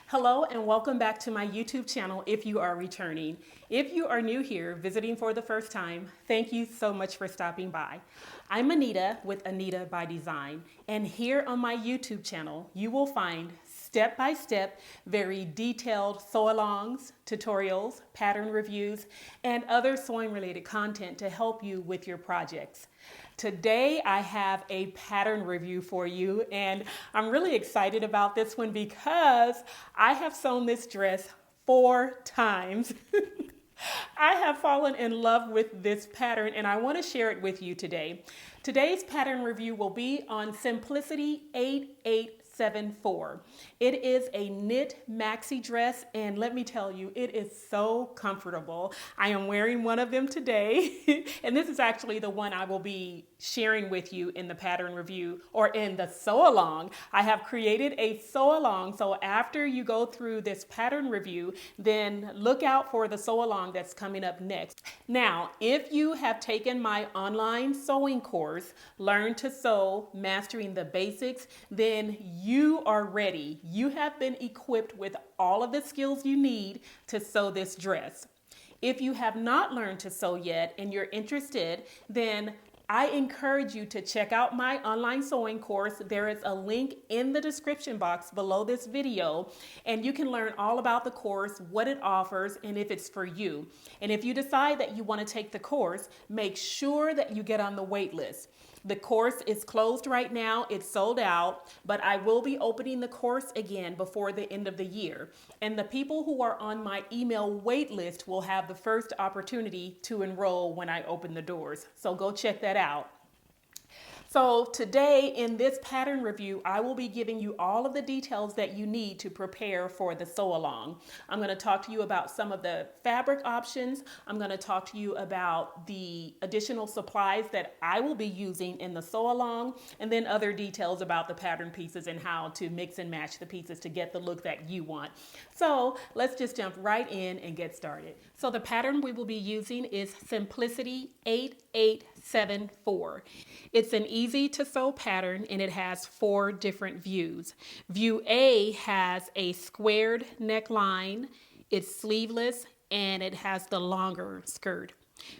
Hello and welcome back to my YouTube channel if you are returning. If you are new here, visiting for the first time, thank you so much for stopping by. I'm Anita with Anita by Design, and here on my YouTube channel, you will find step-by-step, very detailed sew-alongs, tutorials, pattern reviews, and other sewing-related content to help you with your projects. Today I have a pattern review for you, and I'm really excited about this one because I have sewn this dress 4 times. I have fallen in love with this pattern and I want to share it with you today. Today's pattern review will be on Simplicity 8874. It is a knit maxi dress and let me tell you, it is so comfortable. I am wearing one of them today and this is actually the one I will be sharing with you in the pattern review or in the sew along. I have created a sew along, so after you go through this pattern review, then look out for the sew along that's coming up next. Now, if you have taken my online sewing course, Learn to Sew, Mastering the Basics, then you are ready. You have been equipped with all of the skills you need to sew this dress. If you have not learned to sew yet and you're interested, then I encourage you to check out my online sewing course. There is a link in the description box below this video, and you can learn all about the course, what it offers, and if it's for you. And if you decide that you want to take the course, make sure that you get on the wait list. The course is closed right now. It's sold out, but I will be opening the course again before the end of the year. And the people who are on my email wait list will have the first opportunity to enroll when I open the doors. So go check that out. So today in this pattern review, I will be giving you all of the details that you need to prepare for the sew along. I'm going to talk to you about some of the fabric options. I'm going to talk to you about the additional supplies that I will be using in the sew along, and then other details about the pattern pieces and how to mix and match the pieces to get the look that you want. So let's just jump right in and get started. So the pattern we will be using is Simplicity 8874. It's an easy to sew pattern and it has 4 different views. View A has a squared neckline, it's sleeveless, and it has the longer skirt.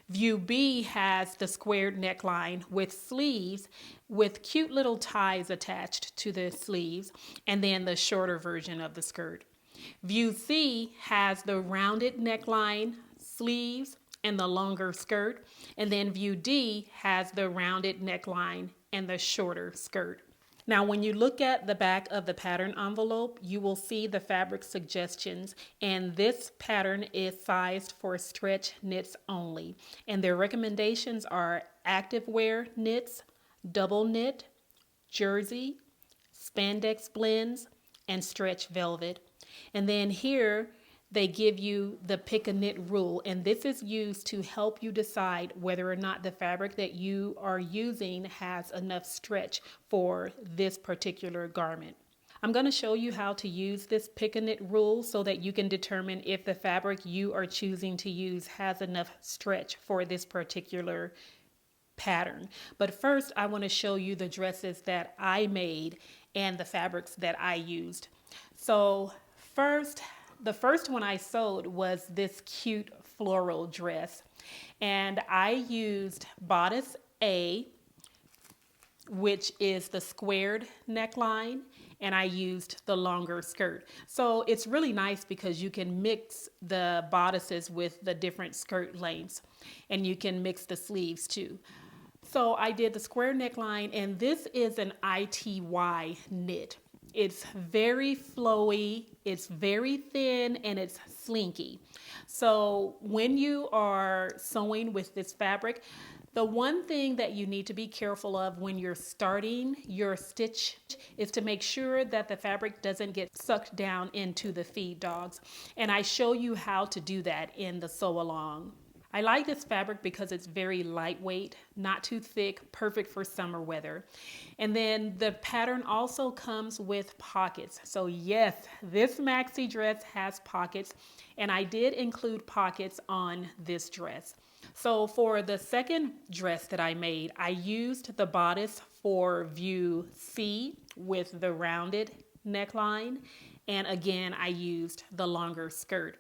View B has the squared neckline with sleeves with cute little ties attached to the sleeves, and then the shorter version of the skirt. View C has the rounded neckline, sleeves, and the longer skirt, and then view D has the rounded neckline and the shorter skirt. Now, when you look at the back of the pattern envelope, you will see the fabric suggestions, and this pattern is sized for stretch knits only. And their recommendations are activewear knits, double knit, jersey, spandex blends, and stretch velvet. And then here, they give you the pick a knit rule, and this is used to help you decide whether or not the fabric that you are using has enough stretch for this particular garment. I'm going to show you how to use this pick a knit rule so that you can determine if the fabric you are choosing to use has enough stretch for this particular pattern. But first, I want to show you the dresses that I made and the fabrics that I used. So the first one I sewed was this cute floral dress, and I used bodice A, which is the squared neckline, and I used the longer skirt. So it's really nice because you can mix the bodices with the different skirt lengths, and you can mix the sleeves too. So I did the square neckline, and this is an ITY knit. It's very flowy, it's very thin, and it's slinky. So when you are sewing with this fabric, the one thing that you need to be careful of when you're starting your stitch is to make sure that the fabric doesn't get sucked down into the feed dogs. And I show you how to do that in the sew along. I like this fabric because it's very lightweight, not too thick, perfect for summer weather. And then the pattern also comes with pockets. So yes, this maxi dress has pockets, and I did include pockets on this dress. So for the second dress that I made, I used the bodice for view C with the rounded neckline, And again, I used the longer skirt.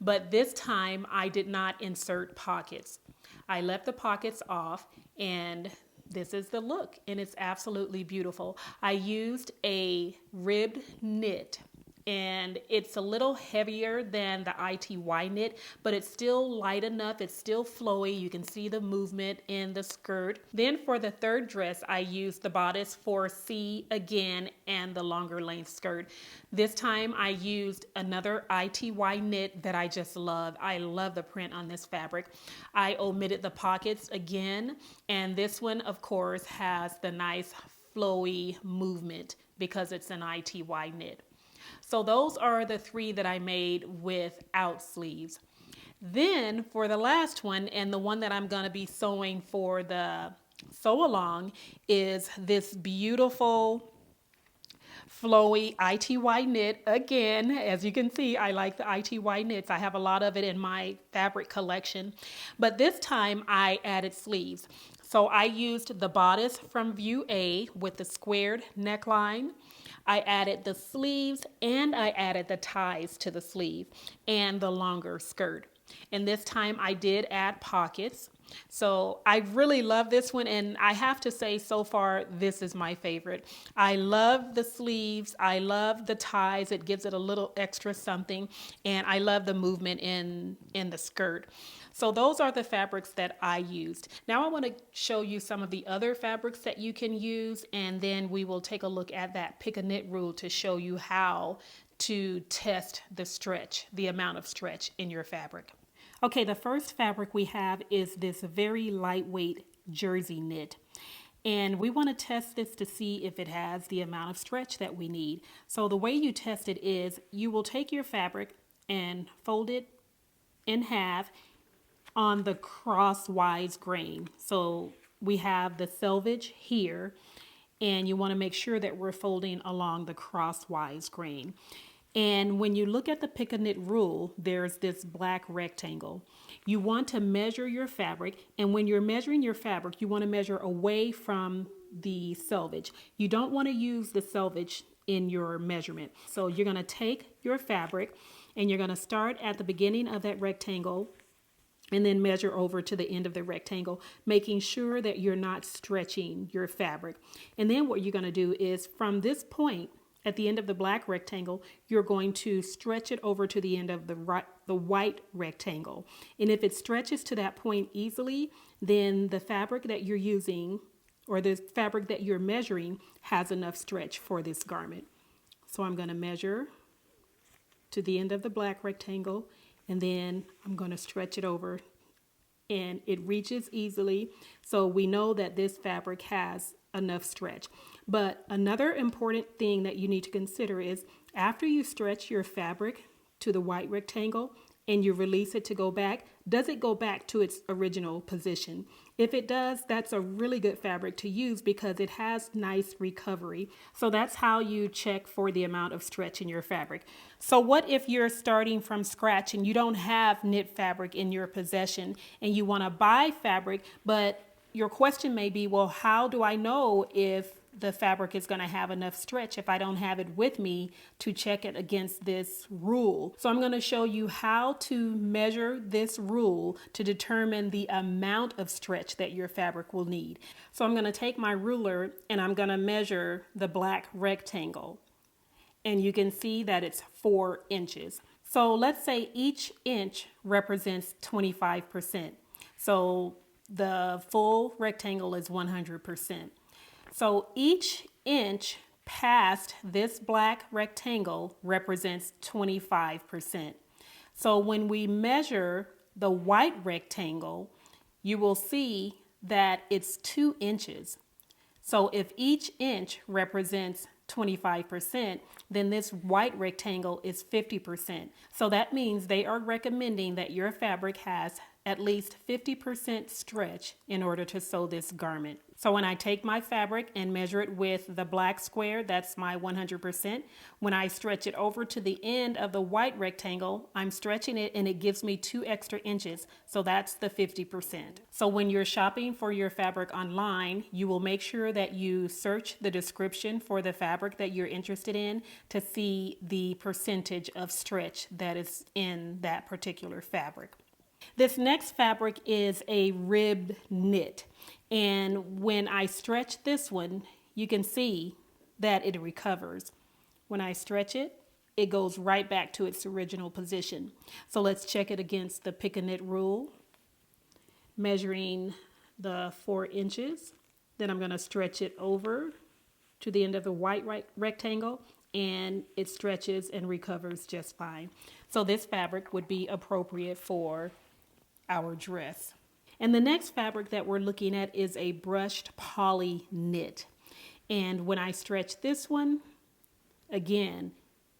But this time I did not insert pockets. I left the pockets off, and this is the look, and it's absolutely beautiful. I used a ribbed knit, and it's a little heavier than the ITY knit, but it's still light enough. It's still flowy. You can see the movement in the skirt. Then for the third dress, I used the bodice 4C again and the longer length skirt. This time I used another ITY knit that I just love. I love the print on this fabric. I omitted the pockets again, and this one, of course, has the nice flowy movement because it's an ITY knit. So those are the three that I made without sleeves. Then for the last one, and the one that I'm going to be sewing for the sew along, is this beautiful flowy ITY knit. Again, as you can see, I like the ITY knits. I have a lot of it in my fabric collection, but this time I added sleeves. So I used the bodice from view A with the squared neckline. I added the sleeves, and I added the ties to the sleeve and the longer skirt. And this time I did add pockets. So I really love this one, and I have to say so far this is my favorite. I love the sleeves, I love the ties, it gives it a little extra something, and I love the movement in the skirt. So those are the fabrics that I used. Now I want to show you some of the other fabrics that you can use, and then we will take a look at that pick a knit rule to show you how to test the stretch, the amount of stretch in your fabric. Okay, the first fabric we have is this very lightweight jersey knit. And we want to test this to see if it has the amount of stretch that we need. So the way you test it is you will take your fabric and fold it in half on the crosswise grain. So we have the selvage here, and you want to make sure that we're folding along the crosswise grain. And when you look at the pick a knit rule, there's this black rectangle. You want to measure your fabric, and when you're measuring your fabric, you want to measure away from the selvage. You don't want to use the selvage in your measurement. So you're going to take your fabric and you're going to start at the beginning of that rectangle and then measure over to the end of the rectangle, making sure that you're not stretching your fabric. And then what you're going to do is from this point at the end of the black rectangle, you're going to stretch it over to the end of the white rectangle. And if it stretches to that point easily, then the fabric that you're using or the fabric that you're measuring has enough stretch for this garment. So I'm going to measure to the end of the black rectangle, and then I'm going to stretch it over, and it reaches easily. So we know that this fabric has enough stretch. But another important thing that you need to consider is after you stretch your fabric to the white rectangle and you release it to go back, does it go back to its original position? If it does, that's a really good fabric to use because it has nice recovery. So that's how you check for the amount of stretch in your fabric. So what if you're starting from scratch and you don't have knit fabric in your possession and you want to buy fabric, but your question may be, well, how do I know if the fabric is going to have enough stretch if I don't have it with me to check it against this rule? So I'm going to show you how to measure this rule to determine the amount of stretch that your fabric will need. So I'm going to take my ruler and I'm going to measure the black rectangle. And you can see that it's 4 inches. So let's say each inch represents 25%. So the full rectangle is 100%. So each inch past this black rectangle represents 25%. So when we measure the white rectangle, you will see that it's 2 inches. So if each inch represents 25%, then this white rectangle is 50%. So that means they are recommending that your fabric has at least 50% stretch in order to sew this garment. So when I take my fabric and measure it with the black square, that's my 100%. When I stretch it over to the end of the white rectangle, I'm stretching it and it gives me 2 extra inches. So that's the 50%. So when you're shopping for your fabric online, you will make sure that you search the description for the fabric that you're interested in to see the percentage of stretch that is in that particular fabric. This next fabric is a ribbed knit, and when I stretch this one, you can see that it recovers. When I stretch it, it goes right back to its original position. So let's check it against the pick a knit rule, measuring the 4 inches. Then I'm going to stretch it over to the end of the white rectangle, and it stretches and recovers just fine. So this fabric would be appropriate for our dress. And the next fabric that we're looking at is a brushed poly knit. And when I stretch this one, again,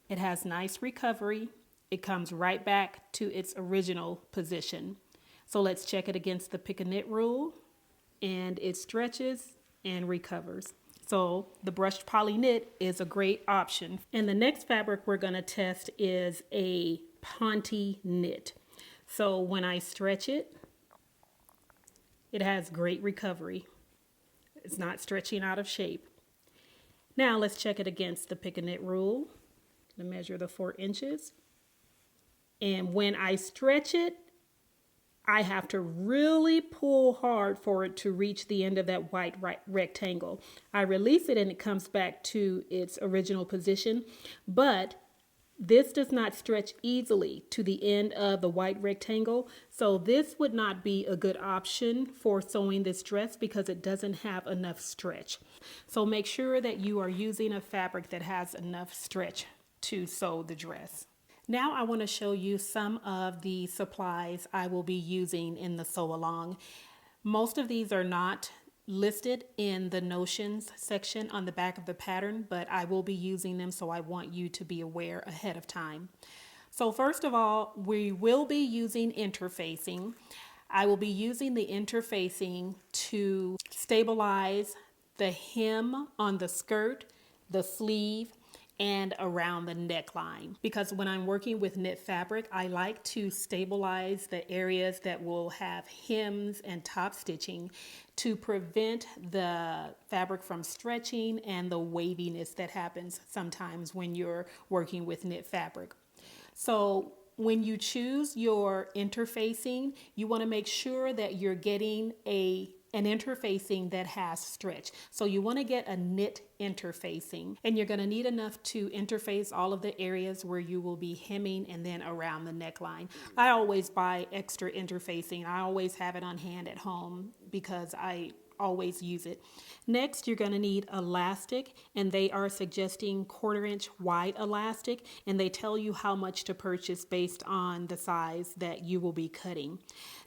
it has nice recovery. It comes right back to its original position. So let's check it against the pick a knit rule, and it stretches and recovers. So the brushed poly knit is a great option. And the next fabric we're going to test is a ponte knit. So when I stretch it, it has great recovery. It's not stretching out of shape. Now let's check it against the pick a knit rule to measure the 4 inches. And when I stretch it, I have to really pull hard for it to reach the end of that white rectangle. I release it and it comes back to its original position, but this does not stretch easily to the end of the white rectangle, so this would not be a good option for sewing this dress because it doesn't have enough stretch. So make sure that you are using a fabric that has enough stretch to sew the dress. Now I want to show you some of the supplies I will be using in the sew along. Most of these are not listed in the notions section on the back of the pattern, but I will be using them, so I want you to be aware ahead of time. So first of all, we will be using interfacing. I will be using the interfacing to stabilize the hem on the skirt, the sleeve, and around the neckline, because when I'm working with knit fabric, I like to stabilize the areas that will have hems and top stitching to prevent the fabric from stretching and the waviness that happens sometimes when you're working with knit fabric. So when you choose your interfacing, you want to make sure that you're getting an interfacing that has stretch. So you want to get a knit interfacing, and you're going to need enough to interface all of the areas where you will be hemming and then around the neckline. I always buy extra interfacing. I always have it on hand at home because I always use it. Next, you're going to need elastic, and they are suggesting 1/4 inch wide elastic, and they tell you how much to purchase based on the size that you will be cutting.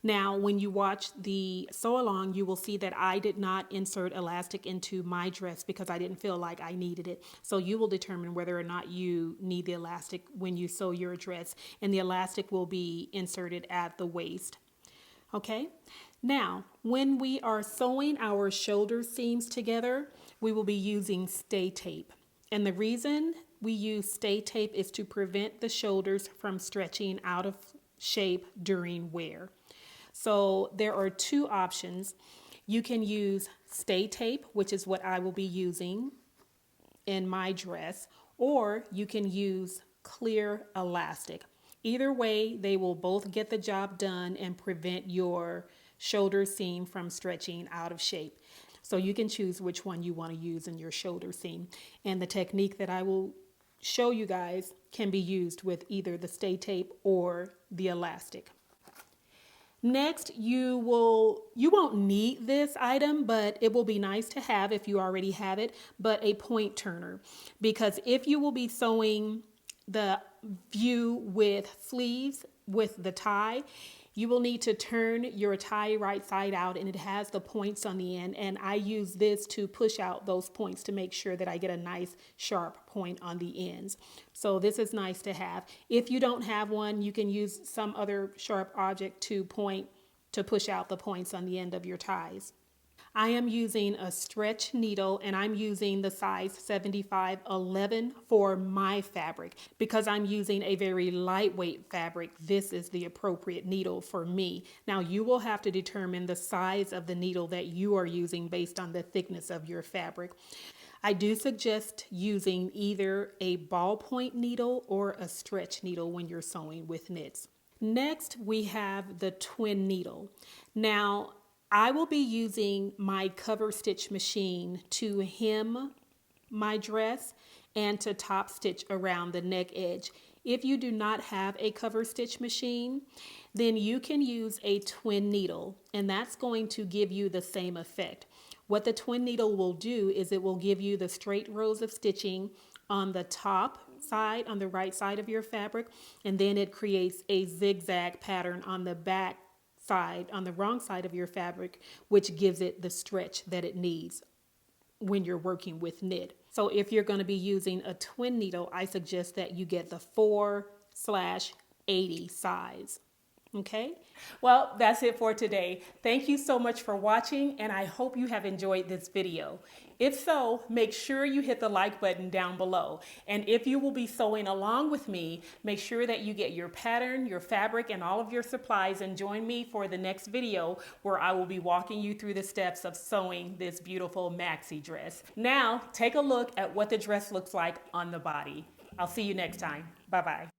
Now, when you watch the sew along, you will see that I did not insert elastic into my dress because I didn't feel like I needed it. So you will determine whether or not you need the elastic when you sew your dress, and the elastic will be inserted at the waist. Okay, now when we are sewing our shoulder seams together, we will be using stay tape. And the reason we use stay tape is to prevent the shoulders from stretching out of shape during wear. So there are 2 options. You can use stay tape, which is what I will be using in my dress, or you can use clear elastic. Either way, they will both get the job done and prevent your shoulder seam from stretching out of shape. So you can choose which one you want to use in your shoulder seam. And the technique that I will show you guys can be used with either the stay tape or the elastic. Next, you won't need this item, but it will be nice to have if you already have it, but a point turner. Because if you will be sewing the view with sleeves with the tie, you will need to turn your tie right side out, and it has the points on the end, and I use this to push out those points to make sure that I get a nice sharp point on the ends. So this is nice to have. If you don't have one, you can use some other sharp object to point to push out the points on the end of your ties. I am using a stretch needle, and I'm using the size 75/11 for my fabric. Because I'm using a very lightweight fabric, this is the appropriate needle for me. Now you will have to determine the size of the needle that you are using based on the thickness of your fabric. I do suggest using either a ballpoint needle or a stretch needle when you're sewing with knits. Next, we have the twin needle. Now, I will be using my cover stitch machine to hem my dress and to top stitch around the neck edge. If you do not have a cover stitch machine, then you can use a twin needle, and that's going to give you the same effect. What the twin needle will do is it will give you the straight rows of stitching on the top side, on the right side of your fabric, and then it creates a zigzag pattern on the back side, on the wrong side of your fabric, which gives it the stretch that it needs when you're working with knit. So if you're going to be using a twin needle, I suggest that you get the 4/80 size. Okay, well, that's it for today. Thank you so much for watching, and I hope you have enjoyed this video. If so, make sure you hit the like button down below. And if you will be sewing along with me, make sure that you get your pattern, your fabric, and all of your supplies, and join me for the next video where I will be walking you through the steps of sewing this beautiful maxi dress. Now, take a look at what the dress looks like on the body. I'll see you next time. Bye-bye.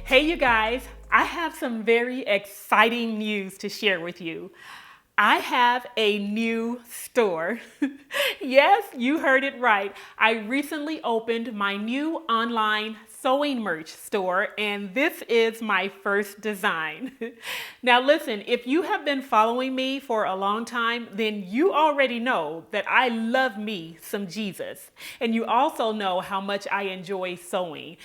Hey you guys, I have some very exciting news to share with you. I have a new store. Yes, you heard it right. I recently opened my new online sewing merch store, and this is my first design. Now listen, if you have been following me for a long time, then you already know that I love me some Jesus. And you also know how much I enjoy sewing.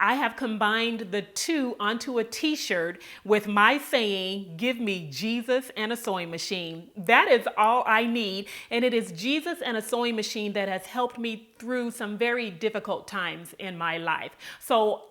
I have combined the two onto a t-shirt with my saying, "Give me Jesus and a sewing machine." That is all I need, and it is Jesus and a sewing machine that has helped me through some very difficult times in my life. So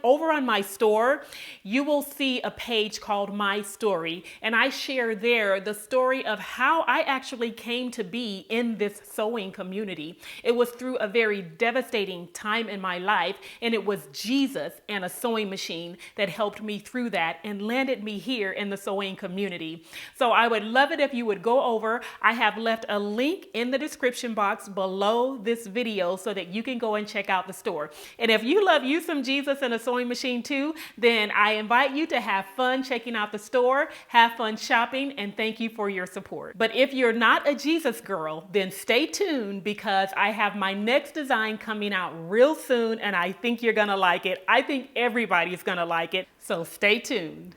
over on my store, you will see a page called My Story, and I share there the story of how I actually came to be in this sewing community. It was through a very devastating time in my life, and it was Jesus and a sewing machine that helped me through that and landed me here in the sewing community. So I would love it if you would go over. I have left a link in the description box below this video so that you can go and check out the store. And if you love you some Jesus and a sewing machine too, then I invite you to have fun checking out the store, have fun shopping, and thank you for your support. But if you're not a Jesus girl, then stay tuned because I have my next design coming out real soon, and I think you're gonna like it. I think everybody's gonna like it, so stay tuned.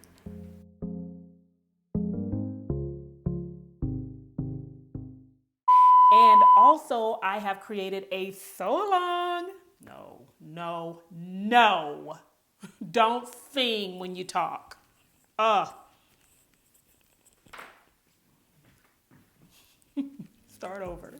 also I have created a sew along. No. Don't sing when you talk. Start over.